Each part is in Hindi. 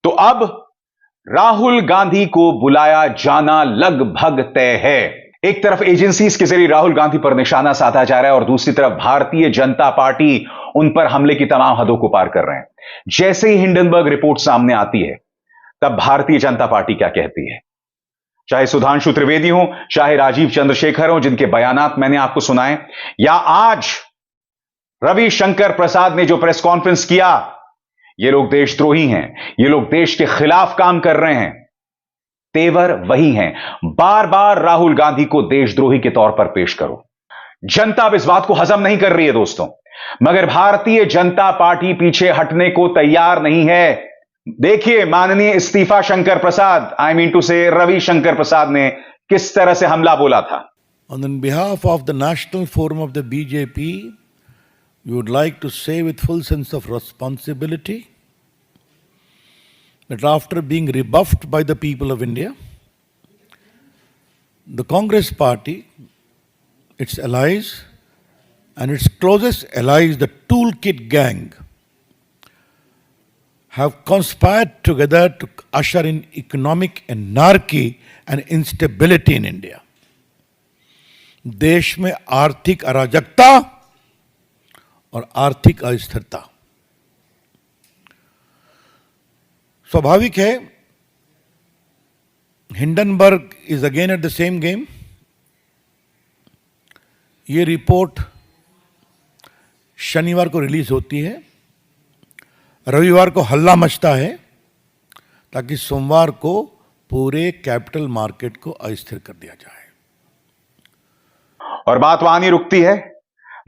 तो अब राहुल गांधी को बुलाया जाना लगभग तय है। एक तरफ एजेंसीज के जरिए राहुल गांधी पर निशाना साधा जा रहा है और दूसरी तरफ भारतीय जनता पार्टी उन पर हमले की तमाम हदों को पार कर रहे हैं। जैसे ही हिंडनबर्ग रिपोर्ट सामने आती है, तब भारतीय जनता पार्टी क्या कहती है, चाहे सुधांशु त्रिवेदी हो, चाहे राजीव चंद्रशेखर हो, जिनके बयानात मैंने आपको सुनाए, या आज रविशंकर प्रसाद ने जो प्रेस कॉन्फ्रेंस किया, ये लोग देशद्रोही हैं, ये लोग देश के खिलाफ काम कर रहे हैं। तेवर वही हैं, बार बार राहुल गांधी को देशद्रोही के तौर पर पेश करो। जनता अब इस बात को हजम नहीं कर रही है दोस्तों, मगर भारतीय जनता पार्टी पीछे हटने को तैयार नहीं है। देखिए माननीय इस्तीफा Shankar Prasad, I mean to से रविशंकर प्रसाद ने किस तरह से हमला बोला था। On behalf of the National Forum of the BJP, we would like to say with full sense of responsibility that after being rebuffed by the people of India, the Congress party, its allies and its closest allies, the Toolkit Gang, have conspired together to usher in economic anarchy and instability in India. देश में आर्थिक अराजकता और आर्थिक अस्थिरता। स्वाभाविक है, Hindenburg is again at the same game. ये रिपोर्ट शनिवार को रिलीज होती है, रविवार को हल्ला मचता है ताकि सोमवार को पूरे कैपिटल मार्केट को अस्थिर कर दिया जाए। और बात वहां नहीं रुकती है।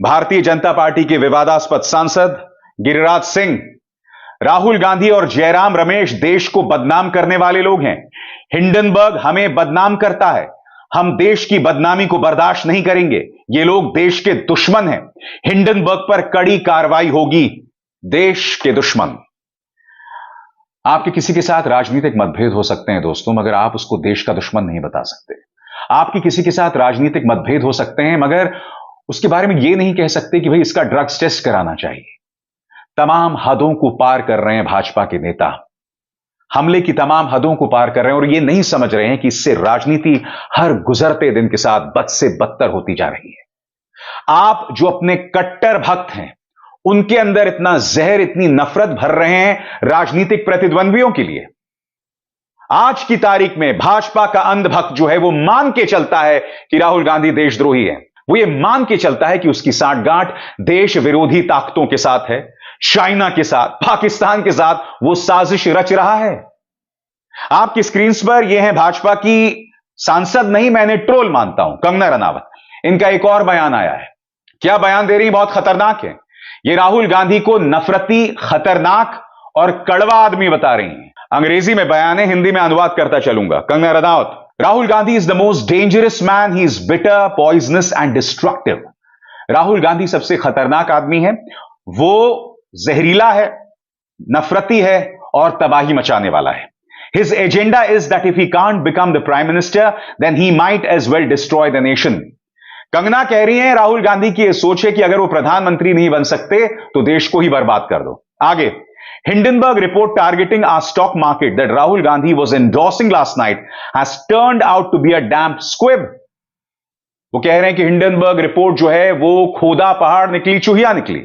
भारतीय जनता पार्टी के विवादास्पद सांसद गिरिराज सिंह, राहुल गांधी और जयराम रमेश देश को बदनाम करने वाले लोग हैं। हिंडनबर्ग हमें बदनाम करता है, हम देश की बदनामी को बर्दाश्त नहीं करेंगे। ये लोग देश के दुश्मन हैं, हिंडनबर्ग पर कड़ी कार्रवाई होगी। देश के दुश्मन। आपके किसी के साथ राजनीतिक मतभेद हो सकते हैं दोस्तों, मगर आप उसको देश का दुश्मन नहीं बता सकते। आपके किसी के साथ राजनीतिक मतभेद हो सकते हैं, मगर उसके बारे में यह नहीं कह सकते कि भाई इसका ड्रग्स टेस्ट कराना चाहिए। तमाम हदों को पार कर रहे हैं भाजपा के नेता, हमले की तमाम हदों को पार कर रहे हैं और यह नहीं समझ रहे हैं कि इससे राजनीति हर गुजरते दिन के साथ बद से बदतर होती जा रही है। आप जो अपने कट्टर भक्त हैं, उनके अंदर इतना जहर, इतनी नफरत भर रहे हैं राजनीतिक प्रतिद्वंद्वियों के लिए। आज की तारीख में भाजपा का अंधभक्त जो है वो मान के चलता है कि राहुल गांधी देशद्रोही है। वो ये मान के चलता है कि उसकी साठगांठ देश विरोधी ताकतों के साथ है, चाइना के साथ, पाकिस्तान के साथ वो साजिश रच रहा है। आपकी स्क्रीन पर यह है भाजपा की सांसद नहीं, मैंने ट्रोल मानता हूं, कंगना रनावत। इनका एक और बयान आया है। क्या बयान दे रही है, बहुत खतरनाक है। ये राहुल गांधी को नफरती, खतरनाक और कड़वा आदमी बता रही हैं। अंग्रेजी में बयान है, हिंदी में अनुवाद करता चलूंगा। Kangana Ranaut, Rahul Gandhi is the most dangerous man, he is bitter, poisonous and destructive. Rahul Gandhi सबसे खतरनाक आदमी है, वो जहरीला है, नफरती है और तबाही मचाने वाला है। His agenda is that if he can't become the prime minister, then he might as well destroy the nation. Kangana कह रही हैं राहुल गांधी की यह सोच है कि अगर वो प्रधानमंत्री नहीं बन सकते तो देश को ही बर्बाद कर दो। आगे, Hindenburg report targeting our stock market that Rahul Gandhi was endorsing last night has turned out to be a damp squib. वो कह रहे हैं कि हिंडनबर्ग रिपोर्ट जो है वो खोदा पहाड़ निकली चूहिया निकली,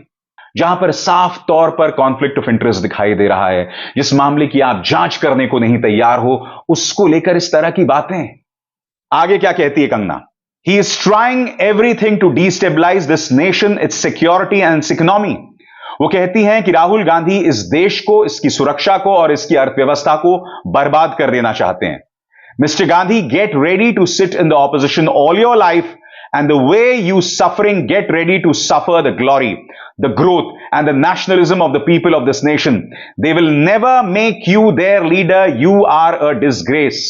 जहां पर साफ तौर पर कॉन्फ्लिक्ट ऑफ इंटरेस्ट दिखाई दे रहा है। जिस मामले की आप जांच करने को नहीं तैयार हो, उसको लेकर इस तरह की बातें। आगे क्या कहती है Kangana? He is trying everything to destabilize this nation, its security and its economy. वो कहती हैं कि राहुल गांधी इस देश को, इसकी सुरक्षा को और इसकी अर्थव्यवस्था को बर्बाद कर देना चाहते हैं। Mister Gandhi, get ready to sit in the opposition all your life and the way you suffering, get ready to suffer the glory, the growth and the nationalism of the people of this nation. They will never make you their leader. You are a disgrace.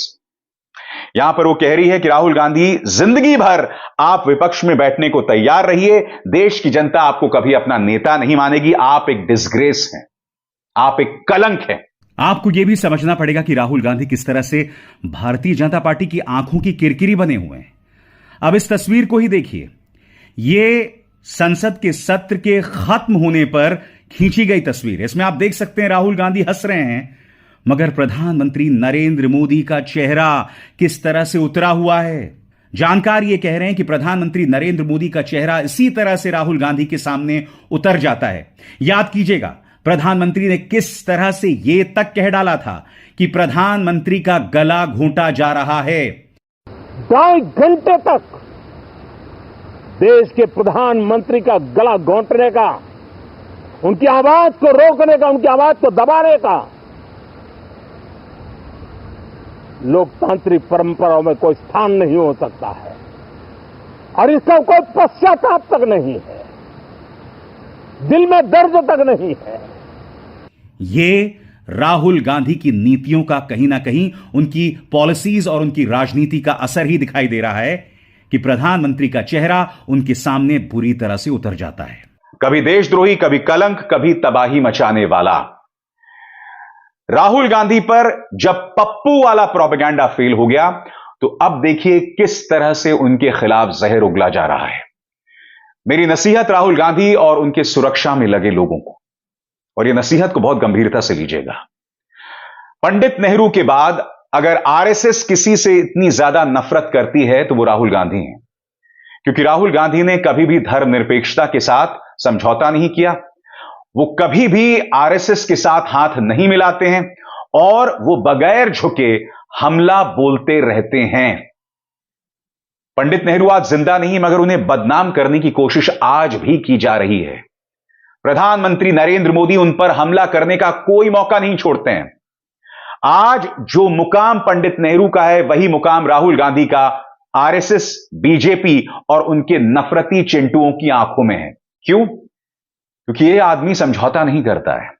यहां पर वो कह रही है कि राहुल गांधी, जिंदगी भर आप विपक्ष में बैठने को तैयार रहिए, देश की जनता आपको कभी अपना नेता नहीं मानेगी। आप एक डिस्ग्रेस हैं, आप एक कलंक हैं। आपको यह भी समझना पड़ेगा कि राहुल गांधी किस तरह से भारतीय जनता पार्टी की आंखों की किरकिरी बने हुए हैं। अब इस तस्वीर को ही देखिए, यह संसद के सत्र के खत्म होने पर खींची गई तस्वीर है। इसमें आप देख सकते हैं राहुल गांधी हंस रहे हैं, मगर प्रधानमंत्री नरेंद्र मोदी का चेहरा किस तरह से उतरा हुआ है? जानकार यह कह रहे हैं कि प्रधानमंत्री नरेंद्र मोदी का चेहरा इसी तरह से राहुल गांधी के सामने उतर जाता है। याद कीजिएगा, प्रधानमंत्री ने किस तरह से यह तक कह डाला था कि प्रधानमंत्री का गला घोंटा जा रहा है। 2.5 घंटे तक देश के प्रधानमंत्री का गला घोंटने का, उनकी आवाज को रोकने का, उनकी आवाज को दबाने का लोकतांत्रिक परंपराओं में कोई स्थान नहीं हो सकता है और इसका कोई पश्चाताप तक नहीं है, दिल में दर्द तक नहीं है। ये राहुल गांधी की नीतियों का कहीं ना कहीं उनकी पॉलिसीज और उनकी राजनीति का असर ही दिखाई दे रहा है कि प्रधानमंत्री का चेहरा उनके सामने बुरी तरह से उतर जाता है। कभी देशद्रोही, कभी कलंक, कभी तबाही मचाने वाला। राहुल गांधी पर जब पप्पू वाला प्रोपेगेंडा फेल हो गया तो अब देखिए किस तरह से उनके खिलाफ जहर उगला जा रहा है। मेरी नसीहत राहुल गांधी और उनके सुरक्षा में लगे लोगों को, और यह नसीहत को बहुत गंभीरता से लीजिएगा। पंडित नेहरू के बाद अगर आरएसएस किसी से इतनी ज्यादा नफरत करती है तो वो राहुल गांधी हैं, क्योंकि राहुल गांधी ने कभी भी धर्मनिरपेक्षता के साथ समझौता नहीं किया, वो कभी भी आरएसएस के साथ हाथ नहीं मिलाते हैं और वो बगैर झुके हमला बोलते रहते हैं। पंडित नेहरू आज जिंदा नहीं, मगर उन्हें बदनाम करने की कोशिश आज भी की जा रही है। प्रधानमंत्री नरेंद्र मोदी उन पर हमला करने का कोई मौका नहीं छोड़ते हैं। आज जो मुकाम पंडित नेहरू का है वही मुकाम राहुल गांधी का आरएसएस, बीजेपी और उनके नफरती चिंटुओं की आंखों में है। क्यों? क्योंकि यह आदमी समझौता नहीं करता है,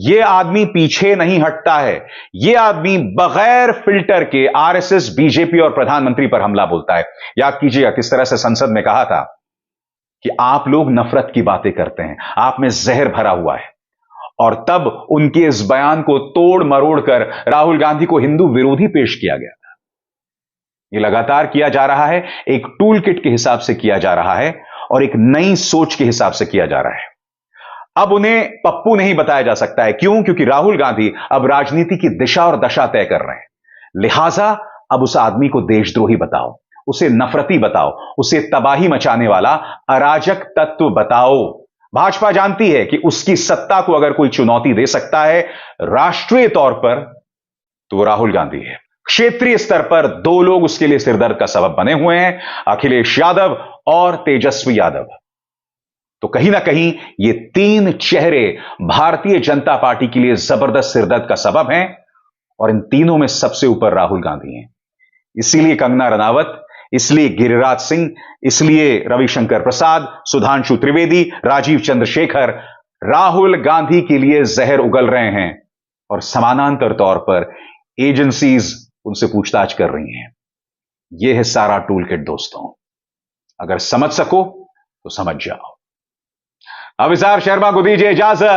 यह आदमी पीछे नहीं हटता है, यह आदमी बगैर फिल्टर के आरएसएस, बीजेपी और प्रधानमंत्री पर हमला बोलता है। याद कीजिएगा किस तरह से संसद में कहा था कि आप लोग नफरत की बातें करते हैं, आप में जहर भरा हुआ है, और तब उनके इस बयान को तोड़ मरोड़ कर राहुल गांधी को हिंदू विरोधी पेश किया गया था। यह लगातार किया जा रहा है, एक टूल किट के हिसाब से किया जा रहा है और एक नई सोच के हिसाब से किया जा रहा है। अब उन्हें पप्पू नहीं बताया जा सकता है। क्यों? क्योंकि राहुल गांधी अब राजनीति की दिशा और दशा तय कर रहे हैं। लिहाजा अब उस आदमी को देशद्रोही बताओ, उसे नफरती बताओ, उसे तबाही मचाने वाला अराजक तत्व बताओ। भाजपा जानती है कि उसकी सत्ता को अगर कोई चुनौती दे सकता है राष्ट्रीय तौर पर तो वो राहुल गांधी है। क्षेत्रीय स्तर पर 2 लोग उसके लिए सिरदर्द का सबब बने हुए हैं, अखिलेश यादव और तेजस्वी यादव। तो कहीं ना कहीं ये 3 चेहरे भारतीय जनता पार्टी के लिए जबरदस्त सिरदर्द का सबब हैं और इन तीनों में सबसे ऊपर राहुल गांधी हैं। इसीलिए कंगना रनावत, इसलिए गिरिराज सिंह, इसलिए रविशंकर प्रसाद, सुधांशु त्रिवेदी, राजीव चंद्रशेखर राहुल गांधी के लिए जहर उगल रहे हैं और समानांतर तौर पर एजेंसीज उनसे पूछताछ कर रही हैं। यह है सारा टूल किट दोस्तों। अगर समझ सको तो समझ जाओ। अविसार शर्मा को दीजिए इजाजत।